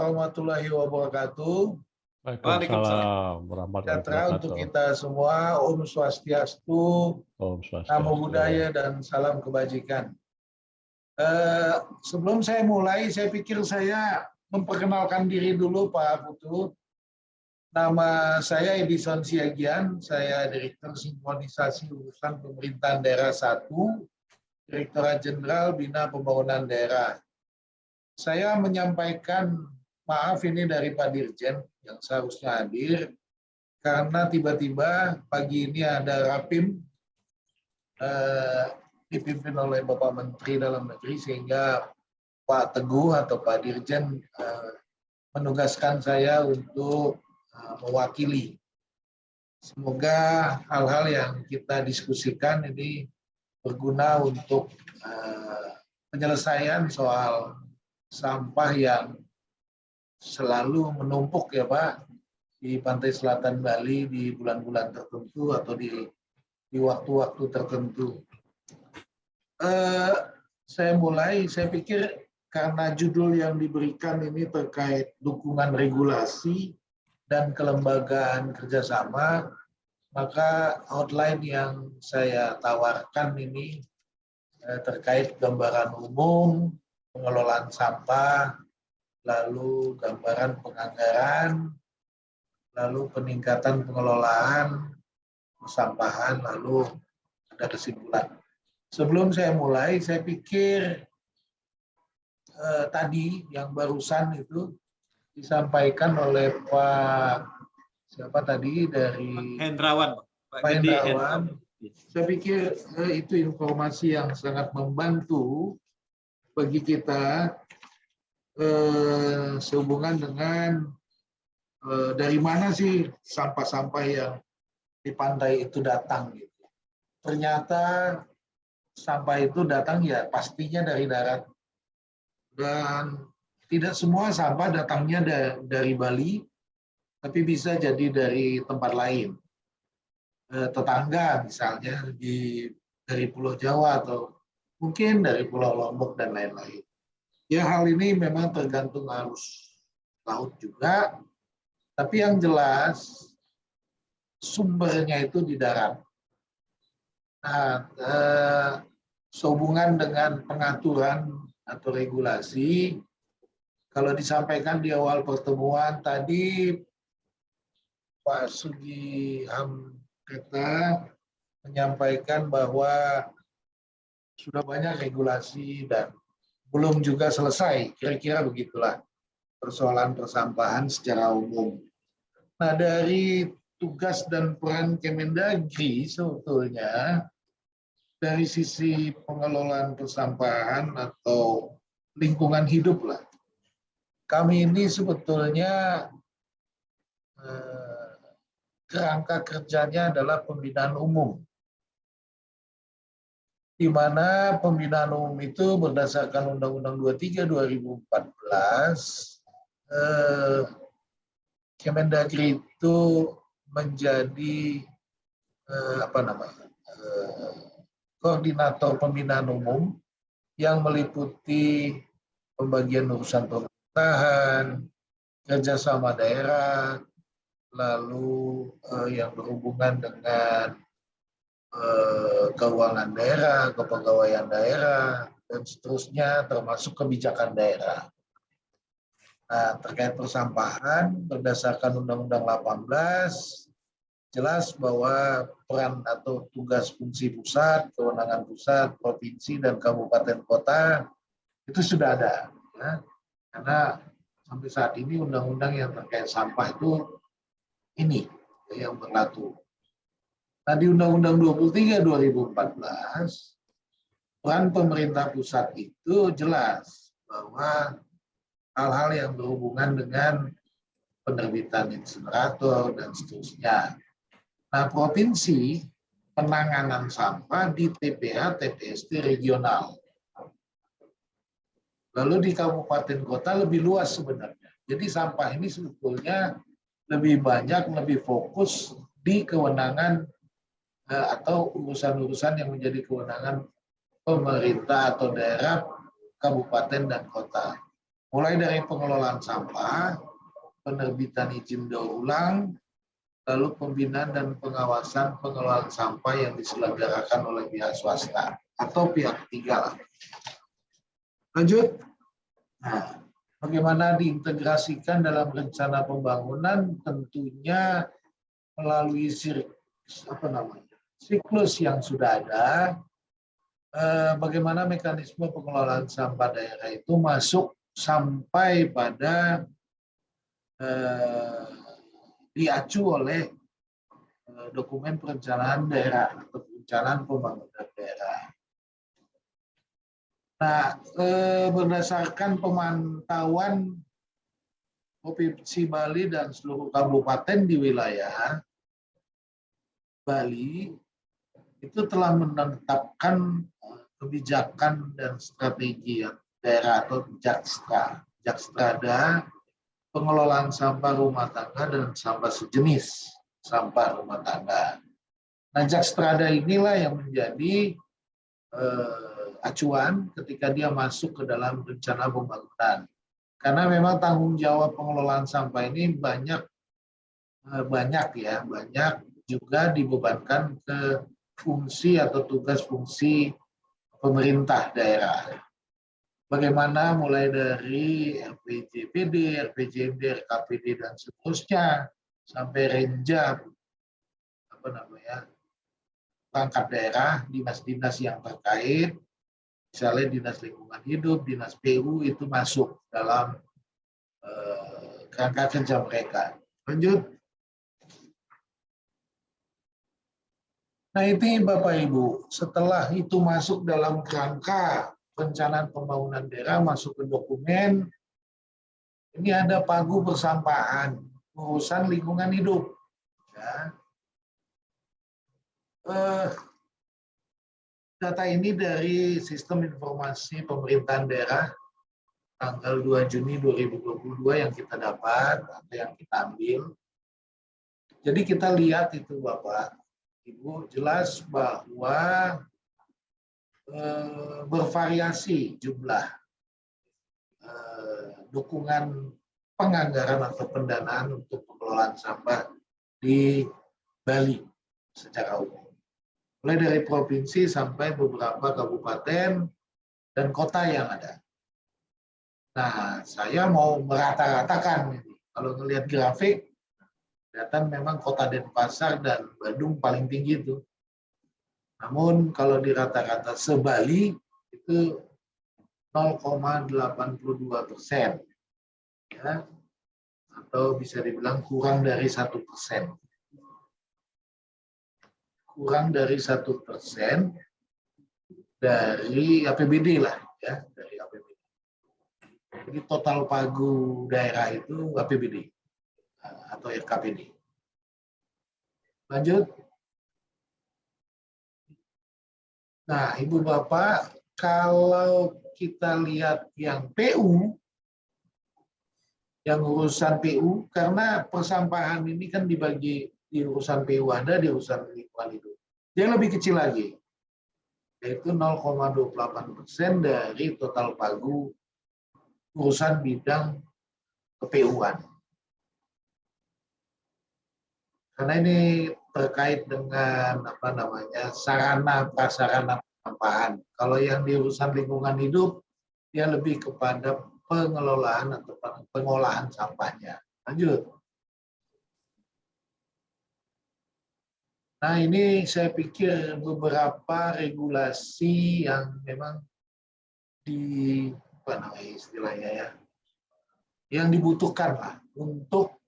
warahmatullahi wabarakatuh. Waalaikumsalam. warahmatullahi Sejahtera untuk wabarakatuh. kita semua. Om Swastiastu, Om Swastiastu. Namo Buddhaya, dan salam kebajikan. Sebelum saya mulai, saya pikir saya memperkenalkan diri dulu, Pak Putu. Nama saya Edison Siagian, saya Direktur Sinkronisasi Urusan Pemerintahan Daerah 1, Direktorat Jenderal Bina Pembangunan Daerah. Saya menyampaikan maaf ini dari Pak Dirjen yang seharusnya hadir, karena tiba-tiba pagi ini ada Rapim dipimpin oleh Bapak Menteri Dalam Negeri, sehingga Pak Teguh atau Pak Dirjen menugaskan saya untuk mewakili. Semoga hal-hal yang kita diskusikan ini berguna untuk penyelesaian soal sampah yang selalu menumpuk ya Pak di pantai selatan Bali di bulan-bulan tertentu atau di waktu-waktu tertentu. Saya pikir karena judul yang diberikan ini terkait dukungan regulasi dan kelembagaan kerjasama, maka outline yang saya tawarkan ini terkait gambaran umum pengelolaan sampah, lalu gambaran penganggaran, lalu peningkatan pengelolaan persampahan, lalu ada kesimpulan. Sebelum saya mulai, saya pikir tadi yang barusan itu disampaikan oleh Pak siapa tadi dari Hendrawan, Pak Hendrawan. Saya pikir itu informasi yang sangat membantu bagi kita sehubungan dengan dari mana sih sampah-sampah yang di pantai itu datang gitu. Ternyata sampah itu datang ya pastinya dari darat, dan tidak semua sampah datangnya dari Bali, tapi bisa jadi dari tempat lain, tetangga misalnya dari Pulau Jawa atau mungkin dari Pulau Lombok dan lain-lain. Ya, hal ini memang tergantung arus laut juga, tapi yang jelas sumbernya itu di darat. Nah, sehubungan dengan pengaturan atau regulasi, kalau disampaikan di awal pertemuan tadi, Pak Sugi Hamketa menyampaikan bahwa sudah banyak regulasi dan belum juga selesai, kira-kira begitulah persoalan persampahan secara umum. Nah, dari tugas dan peran Kemendagri sebetulnya dari sisi pengelolaan persampahan atau lingkungan hidup lah. Kami ini sebetulnya kerangka kerjanya adalah pembinaan umum, di mana pembinaan umum itu berdasarkan Undang-Undang 23 2014, Kemendagri itu menjadi koordinator pembinaan umum yang meliputi pembagian urusan pemerintahan, kerjasama daerah, lalu yang berhubungan dengan keuangan daerah, kepegawaian daerah, dan seterusnya, termasuk kebijakan daerah. Nah, terkait persampahan, berdasarkan Undang-Undang 18, jelas bahwa peran atau tugas fungsi pusat, kewenangan pusat, provinsi, dan kabupaten kota itu sudah ada. Ya. Karena sampai saat ini undang-undang yang terkait sampah itu ini yang berlaku. Nah, di Undang-Undang 23 2014, peran pemerintah pusat itu jelas bahwa hal-hal yang berhubungan dengan penerbitan insinerator dan seterusnya. Nah, provinsi penanganan sampah di TPA, TPST regional. Lalu di kabupaten kota lebih luas sebenarnya. Jadi sampah ini sebetulnya lebih banyak, lebih fokus di kewenangan atau urusan-urusan yang menjadi kewenangan pemerintah atau daerah, kabupaten dan kota. Mulai dari pengelolaan sampah, penerbitan izin daur ulang, lalu pembinaan dan pengawasan pengelolaan sampah yang diselenggarakan oleh pihak swasta atau pihak ketiga lah. Lanjut. Nah, bagaimana diintegrasikan dalam rencana pembangunan? Tentunya melalui siklus yang sudah ada. Bagaimana mekanisme pengelolaan sampah daerah itu masuk sampai pada diacu oleh dokumen perencanaan daerah atau perencanaan pembangunan daerah. Nah, berdasarkan pemantauan Provinsi Bali dan seluruh kabupaten di wilayah Bali itu telah menetapkan kebijakan dan strategi daerah atau Jakstrada, pengelolaan sampah rumah tangga dan sampah sejenis sampah rumah tangga. Nah, Jakstrada inilah yang menjadi acuan ketika dia masuk ke dalam rencana pembangunan. Karena memang tanggung jawab pengelolaan sampah ini banyak juga dibebankan ke fungsi atau tugas fungsi pemerintah daerah. Bagaimana mulai dari RPJPD, RPJMD, RKPD dan seterusnya sampai Renjap, perangkat daerah, dinas-dinas yang terkait, misalnya dinas lingkungan hidup, dinas PU itu masuk dalam kerangka kerja mereka. Lanjut. Nah, ini Bapak Ibu, setelah itu masuk dalam kerangka perencanaan pembangunan daerah, masuk ke dokumen, ini ada pagu persampahan, urusan lingkungan hidup. Ya. Data ini dari Sistem Informasi Pemerintahan Daerah tanggal 2 Juni 2022 yang kita dapat atau yang kita ambil. Jadi kita lihat itu Bapak, Ibu, jelas bahwa bervariasi jumlah dukungan penganggaran atau pendanaan untuk pengelolaan sampah di Bali secara umum. Mulai dari provinsi sampai beberapa kabupaten dan kota yang ada. Nah, saya mau merata-ratakan ini. Kalau melihat grafik, kelihatan memang kota Denpasar dan Bandung paling tinggi itu. Namun kalau di rata-rata se-Bali itu 0,82%, ya, atau bisa dibilang kurang dari 1%. Kurang dari 1% dari APBD lah, ya, dari APBD. Jadi total pagu daerah itu APBD atau RKPD. Lanjut. Nah, Ibu Bapak, kalau kita lihat yang PU, yang urusan PU, karena persampahan ini kan dibagi di urusan PU ada, di urusan lingkungan hidup. Yang lebih kecil lagi, yaitu 0,28% dari total pagu urusan bidang ke-PU-an. Karena ini terkait dengan sarana prasarana pensampahan. Kalau yang di urusan lingkungan hidup, dia lebih kepada pengelolaan atau pengolahan sampahnya. Lanjut. Nah, ini saya pikir beberapa regulasi yang memang istilahnya ya, yang dibutuhkan lah untuk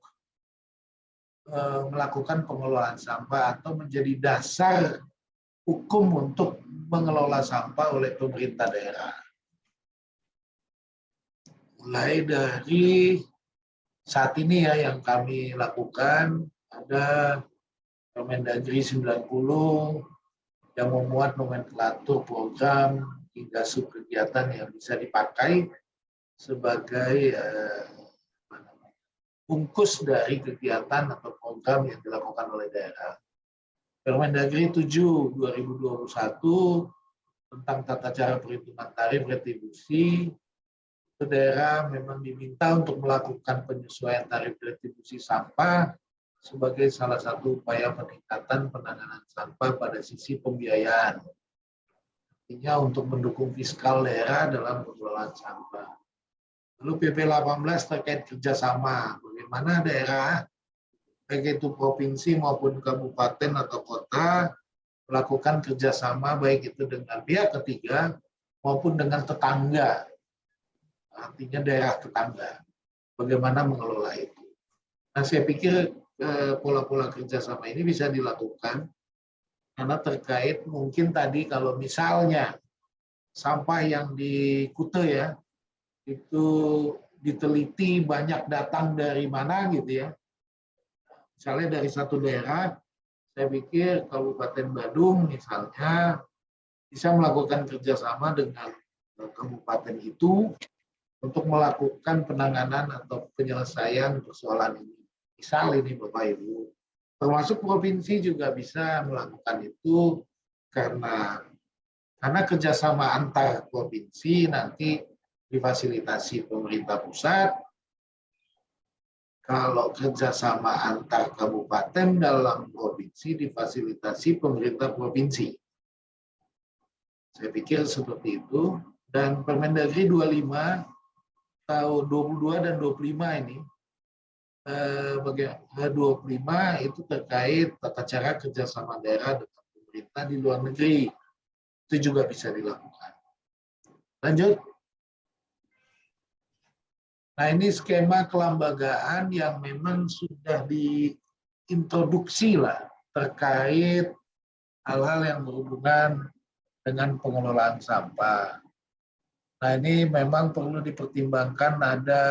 melakukan pengelolaan sampah atau menjadi dasar hukum untuk mengelola sampah oleh pemerintah daerah. Mulai dari saat ini ya yang kami lakukan, ada Permendagri 90 yang memuat nomenklatur program hingga subkegiatan yang bisa dipakai sebagai bungkus dari kegiatan atau program yang dilakukan oleh daerah. Permendagri 7 2021 tentang tata cara perhitungan tarif retribusi daerah memang diminta untuk melakukan penyesuaian tarif retribusi sampah sebagai salah satu upaya peningkatan penanganan sampah pada sisi pembiayaan. Artinya untuk mendukung fiskal daerah dalam pengelolaan sampah. Lalu PP 18 terkait kerjasama, bagaimana daerah, baik itu provinsi maupun kabupaten atau kota, melakukan kerjasama baik itu dengan pihak ketiga maupun dengan tetangga, artinya daerah tetangga, bagaimana mengelola itu. Nah, saya pikir pola-pola kerjasama ini bisa dilakukan karena terkait mungkin tadi kalau misalnya sampah yang di Kute ya, itu diteliti banyak datang dari mana gitu ya. Misalnya dari satu daerah, saya pikir Kabupaten Badung misalnya bisa melakukan kerjasama dengan kabupaten itu untuk melakukan penanganan atau penyelesaian persoalan ini. Misal ini Bapak Ibu, termasuk provinsi juga bisa melakukan itu karena kerjasama antar provinsi nanti difasilitasi pemerintah pusat. Kalau kerjasama antar kabupaten dalam provinsi difasilitasi pemerintah provinsi. Saya pikir seperti itu. Dan Permendagri 25 tahun 22 dan 25 ini, 25 itu terkait tata cara kerjasama daerah dengan pemerintah di luar negeri. Itu juga bisa dilakukan. Lanjut. Nah, ini skema kelembagaan yang memang sudah diintroduksi lah terkait hal-hal yang berhubungan dengan pengelolaan sampah. Nah, ini memang perlu dipertimbangkan ada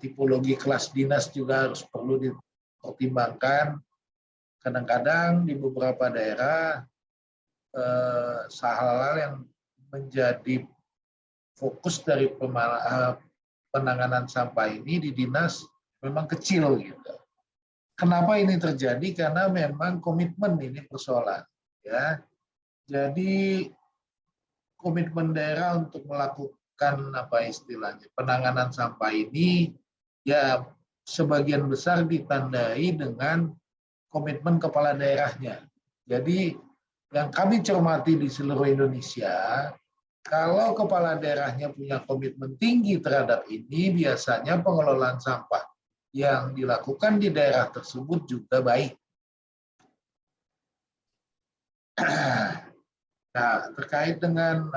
tipologi kelas dinas juga harus perlu dipertimbangkan. Kadang-kadang di beberapa daerah hal-hal yang menjadi fokus dari penanganan sampah ini di dinas memang kecil gitu. Kenapa ini terjadi? Karena memang komitmen ini persoalan, ya. Jadi komitmen daerah untuk melakukan penanganan sampah ini ya sebagian besar ditandai dengan komitmen kepala daerahnya. Jadi yang kami cermati di seluruh Indonesia, kalau kepala daerahnya punya komitmen tinggi terhadap ini, biasanya pengelolaan sampah yang dilakukan di daerah tersebut juga baik. Nah, terkait dengan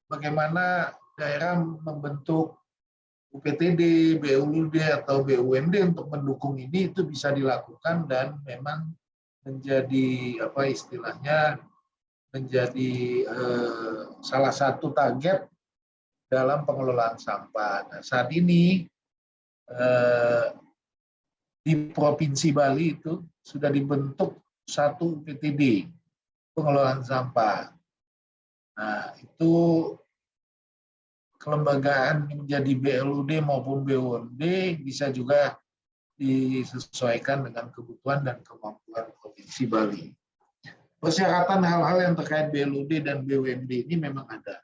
bagaimana daerah membentuk UPTD, BULD atau BUMD untuk mendukung ini, itu bisa dilakukan dan memang menjadi menjadi salah satu target dalam pengelolaan sampah. Nah, saat ini di Provinsi Bali itu sudah dibentuk satu UPTD pengelolaan sampah. Nah, itu kelembagaan menjadi BLUD maupun BUMD bisa juga disesuaikan dengan kebutuhan dan kemampuan Provinsi Bali. Persyaratan hal-hal yang terkait BLUD dan BUMD ini memang ada.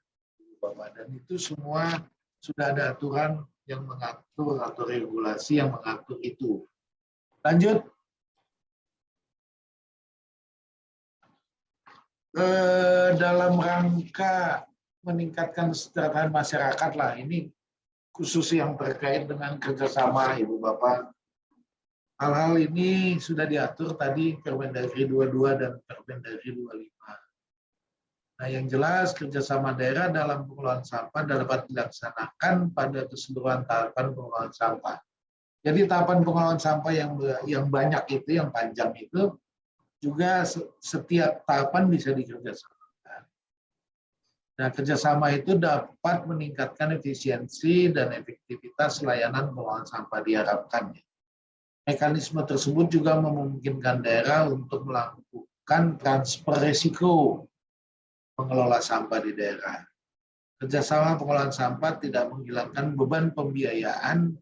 Dan itu semua sudah ada aturan yang mengatur atau regulasi yang mengatur itu. Lanjut. Dalam rangka meningkatkan kesejahteraan masyarakat lah, ini khusus yang terkait dengan kerjasama Ibu Bapak. Hal-hal ini sudah diatur tadi Permendagri 22 dan Permendagri 25. Nah, yang jelas kerjasama daerah dalam pengelolaan sampah dapat dilaksanakan pada keseluruhan tahapan pengelolaan sampah. Jadi tahapan pengelolaan sampah yang banyak itu, yang panjang itu, juga setiap tahapan bisa dikerjasamakan. Nah, kerjasama itu dapat meningkatkan efisiensi dan efektivitas layanan pengelolaan sampah diharapkan. Mekanisme tersebut juga memungkinkan daerah untuk melakukan transfer risiko mengelola sampah di daerah. Kerjasama pengelolaan sampah tidak menghilangkan beban pembiayaan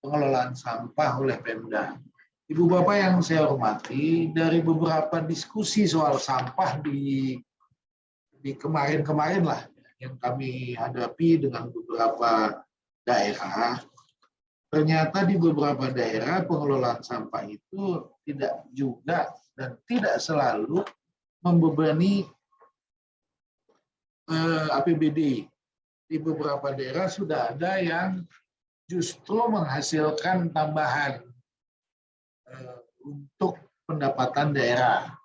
pengelolaan sampah oleh Pemda. Ibu Bapak yang saya hormati, dari beberapa diskusi soal sampah di kemarin-kemarin lah, yang kami hadapi dengan beberapa daerah, ternyata di beberapa daerah pengelolaan sampah itu tidak juga dan tidak selalu membebani APBD. Di beberapa daerah sudah ada yang justru menghasilkan tambahan untuk pendapatan daerah.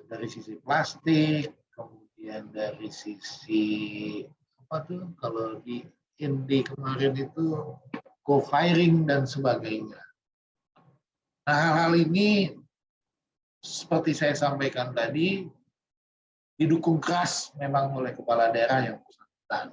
Dari sisi plastik, kemudian dari sisi apa tuh kalau di Indi kemarin itu co-firing dan sebagainya. Nah, hal-hal ini seperti saya sampaikan tadi didukung keras memang oleh kepala daerah yang bersangkutan.